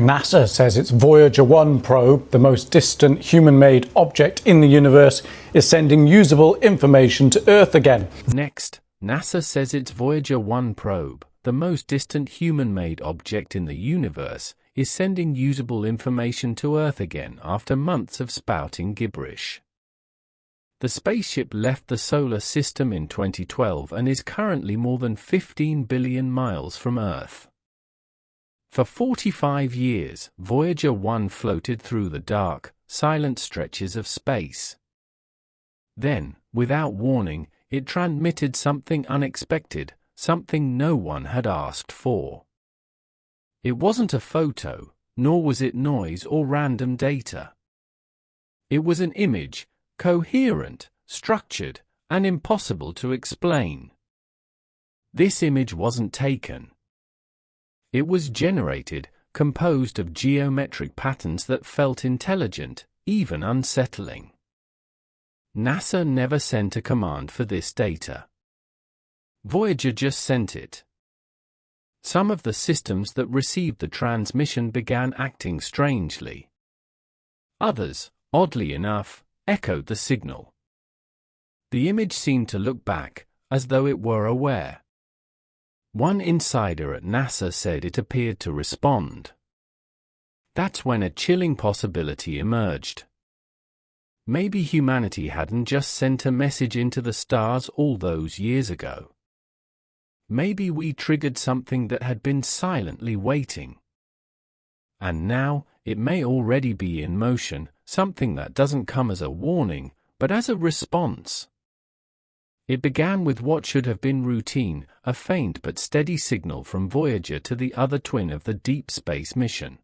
NASA says its Voyager 1 probe, the most distant human-made object in the universe, is sending usable information to Earth again. Next, NASA says its Voyager 1 probe, the most distant human-made object in the universe, is sending usable information to Earth again after months of spouting gibberish. The spaceship left the solar system in 2012 and is currently more than 15 billion miles from Earth. For 45 years, Voyager 1 floated through the dark, silent stretches of space. Then, without warning, it transmitted something unexpected, something no one had asked for. It wasn't a photo, nor was it noise or random data. It was an image, coherent, structured, and impossible to explain. This image wasn't taken. It was generated, composed of geometric patterns that felt intelligent, even unsettling. NASA never sent a command for this data. Voyager just sent it. Some of the systems that received the transmission began acting strangely. Others, oddly enough, echoed the signal. The image seemed to look back, as though it were aware. One insider at NASA said it appeared to respond. That's when a chilling possibility emerged. Maybe humanity hadn't just sent a message into the stars all those years ago. Maybe we triggered something that had been silently waiting. And now, it may already be in motion, something that doesn't come as a warning, but as a response. It began with what should have been routine, a faint but steady signal from Voyager to the other twin of the deep space mission.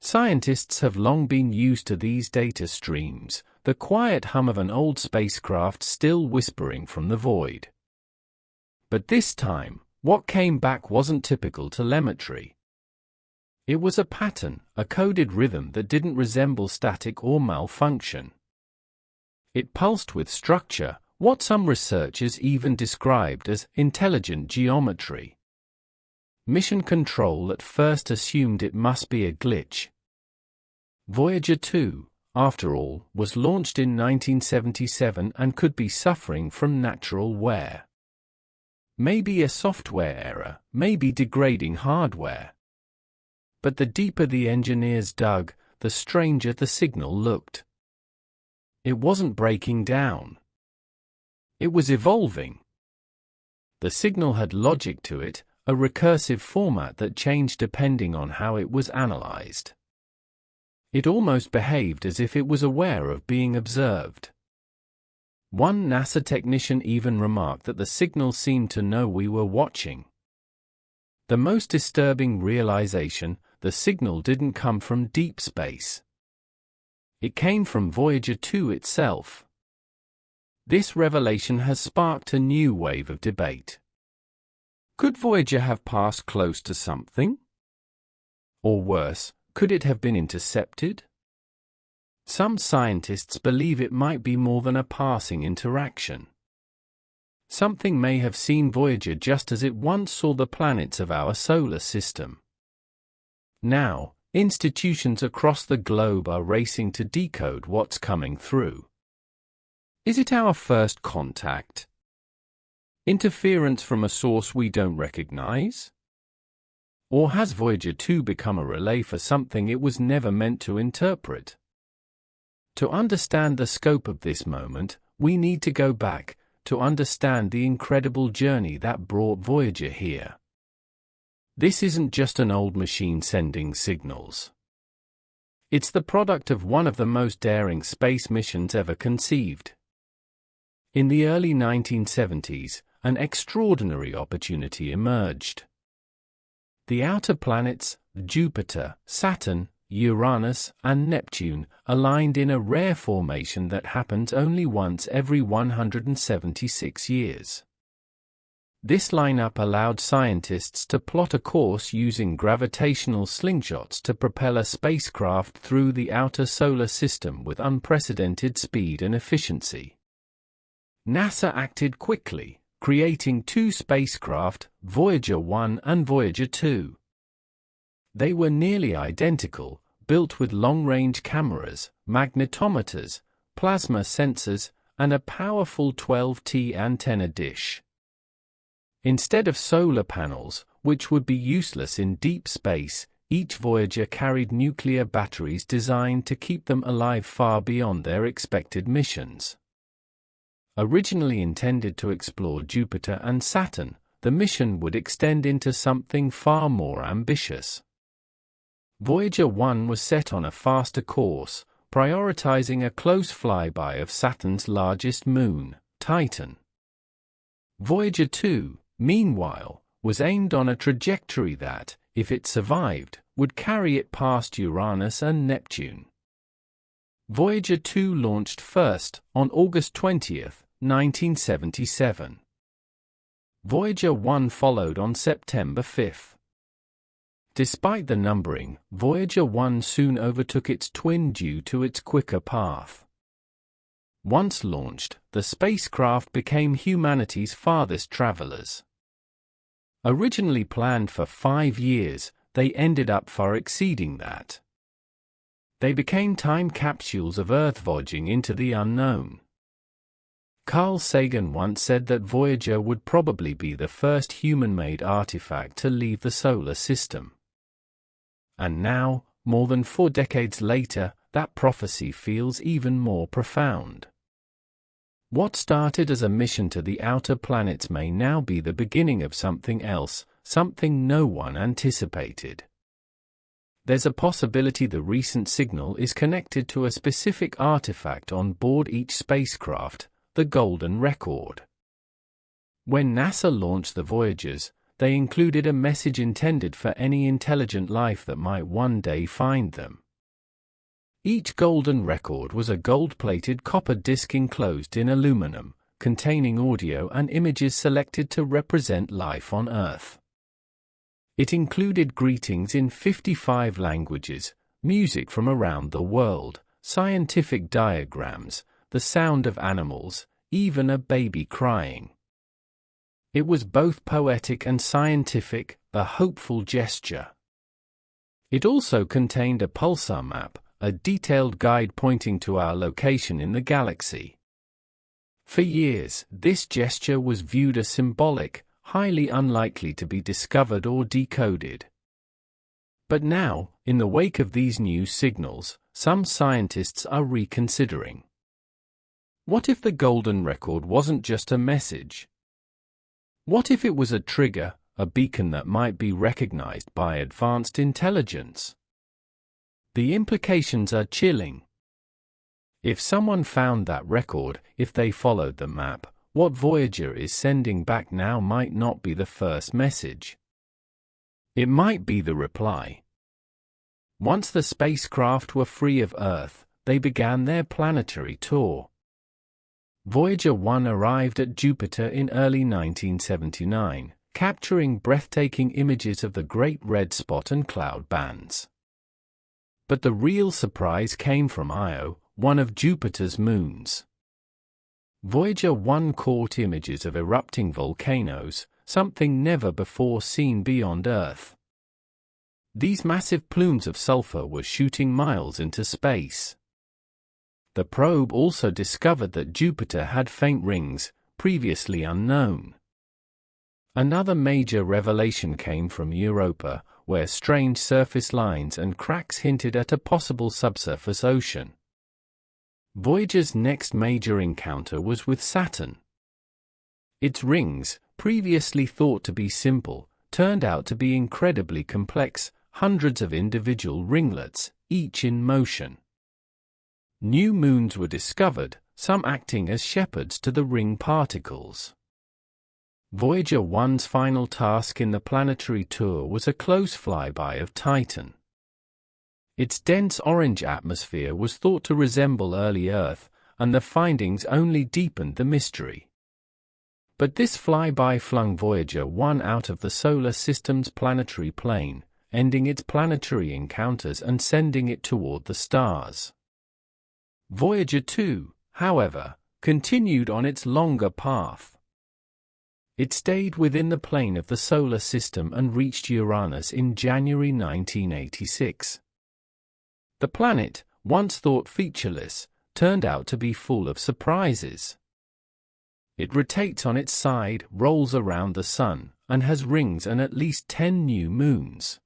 Scientists have long been used to these data streams, the quiet hum of an old spacecraft still whispering from the void. But this time, what came back wasn't typical telemetry. It was a pattern, a coded rhythm that didn't resemble static or malfunction. It pulsed with structure, what some researchers even described as intelligent geometry. Mission Control at first assumed it must be a glitch. Voyager 2, after all, was launched in 1977 and could be suffering from natural wear. Maybe a software error, maybe degrading hardware. But the deeper the engineers dug, the stranger the signal looked. It wasn't breaking down. It was evolving. The signal had logic to it, a recursive format that changed depending on how it was analyzed. It almost behaved as if it was aware of being observed. One NASA technician even remarked that the signal seemed to know we were watching. The most disturbing realization, the signal didn't come from deep space. It came from Voyager 2 itself. This revelation has sparked a new wave of debate. Could Voyager have passed close to something? Or worse, could it have been intercepted? Some scientists believe it might be more than a passing interaction. Something may have seen Voyager just as it once saw the planets of our solar system. Now, institutions across the globe are racing to decode what's coming through. Is it our first contact? Interference from a source we don't recognize? Or has Voyager 2 become a relay for something it was never meant to interpret? To understand the scope of this moment, we need to go back, to understand the incredible journey that brought Voyager here. This isn't just an old machine sending signals. It's the product of one of the most daring space missions ever conceived. In the early 1970s, an extraordinary opportunity emerged. The outer planets, Jupiter, Saturn, Uranus, and Neptune, aligned in a rare formation that happens only once every 176 years. This lineup allowed scientists to plot a course using gravitational slingshots to propel a spacecraft through the outer solar system with unprecedented speed and efficiency. NASA acted quickly, creating two spacecraft, Voyager 1 and Voyager 2. They were nearly identical, built with long-range cameras, magnetometers, plasma sensors, and a powerful 12T antenna dish. Instead of solar panels, which would be useless in deep space, each Voyager carried nuclear batteries designed to keep them alive far beyond their expected missions. Originally intended to explore Jupiter and Saturn, the mission would extend into something far more ambitious. Voyager 1 was set on a faster course, prioritizing a close flyby of Saturn's largest moon, Titan. Voyager 2, meanwhile, was aimed on a trajectory that, if it survived, would carry it past Uranus and Neptune. Voyager 2 launched first, on August 20, 1977. Voyager 1 followed on September 5. Despite the numbering, Voyager 1 soon overtook its twin due to its quicker path. Once launched, the spacecraft became humanity's farthest travelers. Originally planned for 5 years, they ended up far exceeding that. They became time capsules of Earth voyaging into the unknown. Carl Sagan once said that Voyager would probably be the first human-made artifact to leave the solar system. And now, more than 4 decades later, that prophecy feels even more profound. What started as a mission to the outer planets may now be the beginning of something else, something no one anticipated. There's a possibility the recent signal is connected to a specific artifact on board each spacecraft, the Golden Record. When NASA launched the Voyagers, they included a message intended for any intelligent life that might one day find them. Each Golden Record was a gold-plated copper disc enclosed in aluminum, containing audio and images selected to represent life on Earth. It included greetings in 55 languages, music from around the world, scientific diagrams, the sound of animals, even a baby crying. It was both poetic and scientific, a hopeful gesture. It also contained a pulsar map, a detailed guide pointing to our location in the galaxy. For years, this gesture was viewed as symbolic, highly unlikely to be discovered or decoded. But now, in the wake of these new signals, some scientists are reconsidering. What if the Golden Record wasn't just a message? What if it was a trigger, a beacon that might be recognized by advanced intelligence? The implications are chilling. If someone found that record, if they followed the map, what Voyager is sending back now might not be the first message. It might be the reply. Once the spacecraft were free of Earth, they began their planetary tour. Voyager 1 arrived at Jupiter in early 1979, capturing breathtaking images of the Great Red Spot and cloud bands. But the real surprise came from Io, one of Jupiter's moons. Voyager 1 caught images of erupting volcanoes, something never before seen beyond Earth. These massive plumes of sulfur were shooting miles into space. The probe also discovered that Jupiter had faint rings, previously unknown. Another major revelation came from Europa, where strange surface lines and cracks hinted at a possible subsurface ocean. Voyager's next major encounter was with Saturn. Its rings, previously thought to be simple, turned out to be incredibly complex, hundreds of individual ringlets, each in motion. New moons were discovered, some acting as shepherds to the ring particles. Voyager 1's final task in the planetary tour was a close flyby of Titan. Its dense orange atmosphere was thought to resemble early Earth, and the findings only deepened the mystery. But this flyby flung Voyager 1 out of the solar system's planetary plane, ending its planetary encounters and sending it toward the stars. Voyager 2, however, continued on its longer path. It stayed within the plane of the Solar System and reached Uranus in January 1986. The planet, once thought featureless, turned out to be full of surprises. It rotates on its side, rolls around the Sun, and has rings and at least 10 new moons.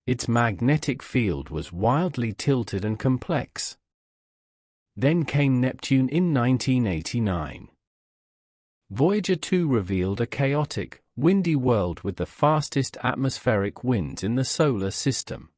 Its magnetic field was wildly tilted and complex. Then came Neptune in 1989. Voyager 2 revealed a chaotic, windy world with the fastest atmospheric winds in the Solar System.